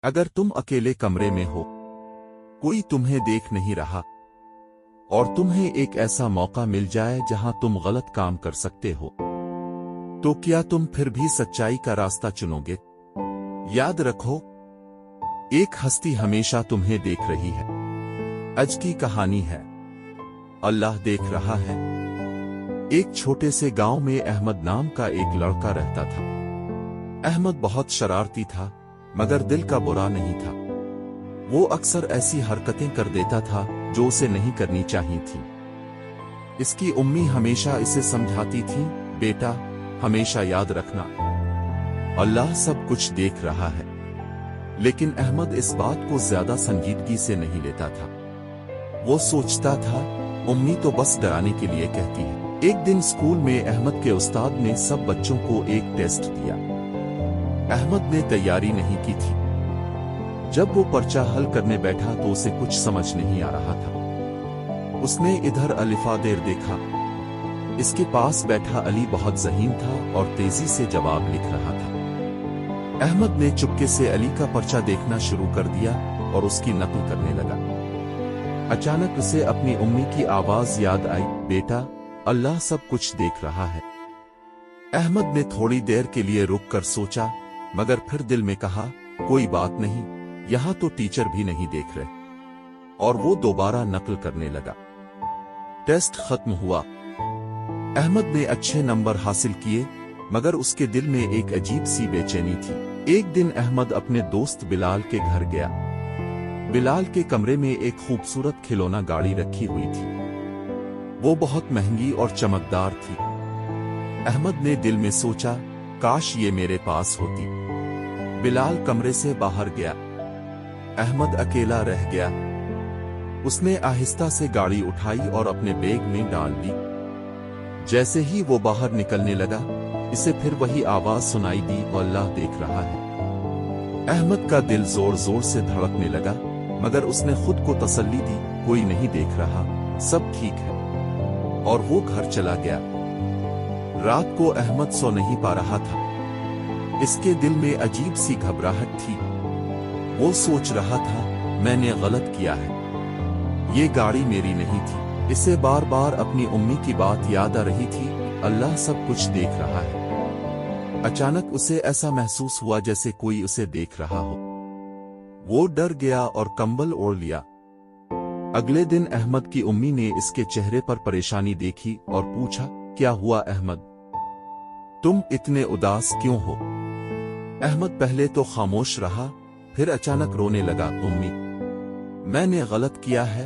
अगर तुम अकेले कमरे में हो, कोई तुम्हें देख नहीं रहा और तुम्हें एक ऐसा मौका मिल जाए जहां तुम गलत काम कर सकते हो, तो क्या तुम फिर भी सच्चाई का रास्ता चुनोगे? याद रखो, एक हस्ती हमेशा तुम्हें देख रही है। आज की कहानी है अल्लाह देख रहा है। एक छोटे से गांव में अहमद नाम का एक लड़का रहता था। अहमद बहुत शरारती था, मगर दिल का बुरा नहीं था। वो अक्सर ऐसी हरकतें कर देता था जो उसे नहीं करनी चाहिए थी। इसकी उम्मी हमेशा इसे समझाती थी, बेटा हमेशा याद रखना, अल्लाह सब कुछ देख रहा है। लेकिन अहमद इस बात को ज्यादा संजीदगी से नहीं लेता था। वो सोचता था, उम्मी तो बस डराने के लिए कहती है। एक दिन स्कूल में अहमद के उस्ताद ने सब बच्चों को एक टेस्ट दिया। अहमद ने तैयारी नहीं की थी। जब वो पर्चा हल करने बैठा तो उसे कुछ समझ नहीं आ रहा था। उसने इधर अलिफादेर देखा। इसके पास बैठा अली बहुत ज़हीन था और तेजी से जवाब लिख रहा था। अहमद ने चुपके से अली का पर्चा देखना शुरू कर दिया और उसकी नकल करने लगा। अचानक उसे अपनी उम्मी की आवाज याद आई, बेटा अल्लाह सब कुछ देख रहा है। अहमद ने थोड़ी देर के लिए रुक कर सोचा, मगर फिर दिल में कहा, कोई बात नहीं, यहां तो टीचर भी नहीं देख रहे। और वो दोबारा नकल करने लगा। टेस्ट खत्म हुआ। अहमद ने अच्छे नंबर हासिल किए, मगर उसके दिल में एक अजीब सी बेचैनी थी। एक दिन अहमद अपने दोस्त बिलाल के घर गया। बिलाल के कमरे में एक खूबसूरत खिलौना गाड़ी रखी हुई थी। वो बहुत महंगी और चमकदार थी। अहमद ने दिल में सोचा, काश ये मेरे पास होती। बिलाल कमरे से बाहर गया। अहमद अकेला रह गया। उसने आहिस्ता से गाड़ी उठाई और अपने बैग में डाल दी। जैसे ही वो बाहर निकलने लगा, इसे फिर वही आवाज सुनाई दी, अल्लाह देख रहा है। अहमद का दिल जोर जोर से धड़कने लगा, मगर उसने खुद को तसल्ली दी, कोई नहीं देख रहा, सब ठीक है। और वो घर चला गया। रात को अहमद सो नहीं पा रहा था। इसके दिल में अजीब सी घबराहट थी। वो सोच रहा था, मैंने गलत किया है, ये गाड़ी मेरी नहीं थी। इसे बार बार अपनी उम्मी की बात याद आ रही थी, अल्लाह सब कुछ देख रहा है। अचानक उसे ऐसा महसूस हुआ जैसे कोई उसे देख रहा हो। वो डर गया और कंबल ओढ़ लिया। अगले दिन अहमद की उम्मी ने इसके चेहरे पर परेशानी देखी और पूछा, क्या हुआ अहमद, तुम इतने उदास क्यों हो? अहमद पहले तो खामोश रहा, फिर अचानक रोने लगा, उम्मी मैंने गलत किया है।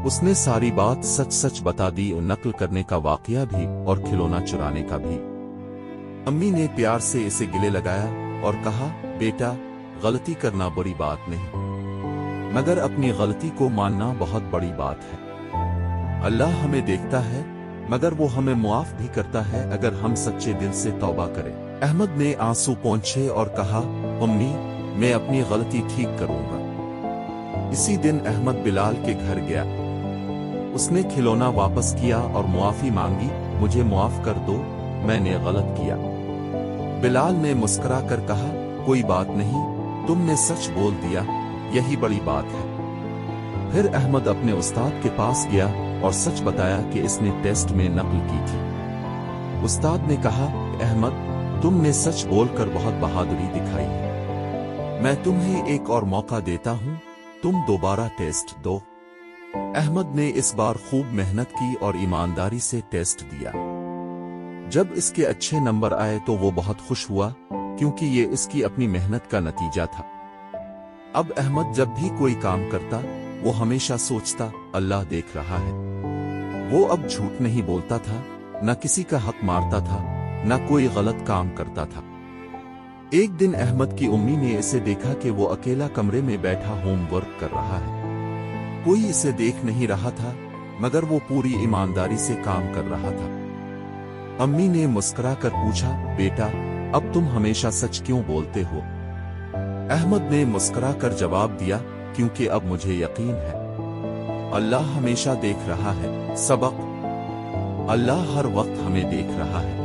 उसने सारी बात सच सच बता दी, नकल करने का वाकया भी और खिलौना चुराने का भी। अम्मी ने प्यार से इसे गले लगाया और कहा, बेटा गलती करना बड़ी बात नहीं, मगर अपनी गलती को मानना बहुत बड़ी बात है। अल्लाह हमें देखता है, मगर वो हमें मुआफ भी करता है अगर हम सच्चे दिल से तौबा करें। अहमद ने आंसू पोंछे और कहा, अम्मी मैं अपनी गलती ठीक करूंगा। इसी दिन अहमद बिलाल के घर गया। उसने खिलौना वापस किया और मुआफी मांगी, मुझे मुआफ कर दो, मैंने गलत किया। बिलाल ने मुस्कुरा कर कहा, कोई बात नहीं, तुमने सच बोल दिया, यही बड़ी बात है। फिर अहमद अपने उस्ताद के पास गया और सच बताया कि इसने टेस्ट में नकल की थी। उस्ताद ने कहा, अहमद तुमने सच बोलकर बहुत बहादुरी दिखाई है। मैं तुम्हें एक और मौका देता हूं, तुम दोबारा टेस्ट दो। अहमद ने इस बार खूब मेहनत की और ईमानदारी से टेस्ट दिया। जब इसके अच्छे नंबर आए तो वो बहुत खुश हुआ, क्योंकि ये इसकी अपनी मेहनत का नतीजा था। अब अहमद जब भी कोई काम करता, वो हमेशा सोचता, अल्लाह देख रहा है। वो अब झूठ नहीं बोलता था, न किसी का हक मारता था, न कोई गलत काम करता था। एक दिन अहमद की उम्मी ने इसे देखा कि वो अकेला कमरे में बैठा होमवर्क कर रहा है। कोई इसे देख नहीं रहा था, मगर वो पूरी ईमानदारी से काम कर रहा था। अम्मी ने मुस्कुरा कर पूछा, बेटा अब तुम हमेशा सच क्यों बोलते हो? अहमद ने मुस्कुरा कर जवाब दिया, क्योंकि अब मुझे यकीन है, अल्लाह हमेशा देख रहा है। सबक, अल्लाह हर वक्त हमें देख रहा है।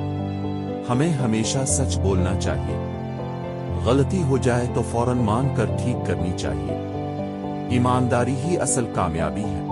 हमें हमेशा सच बोलना चाहिए। غلطی ہو جائے تو فوراً مان کر ٹھیک کرنی چاہیے۔ ایمانداری ہی اصل کامیابی ہے۔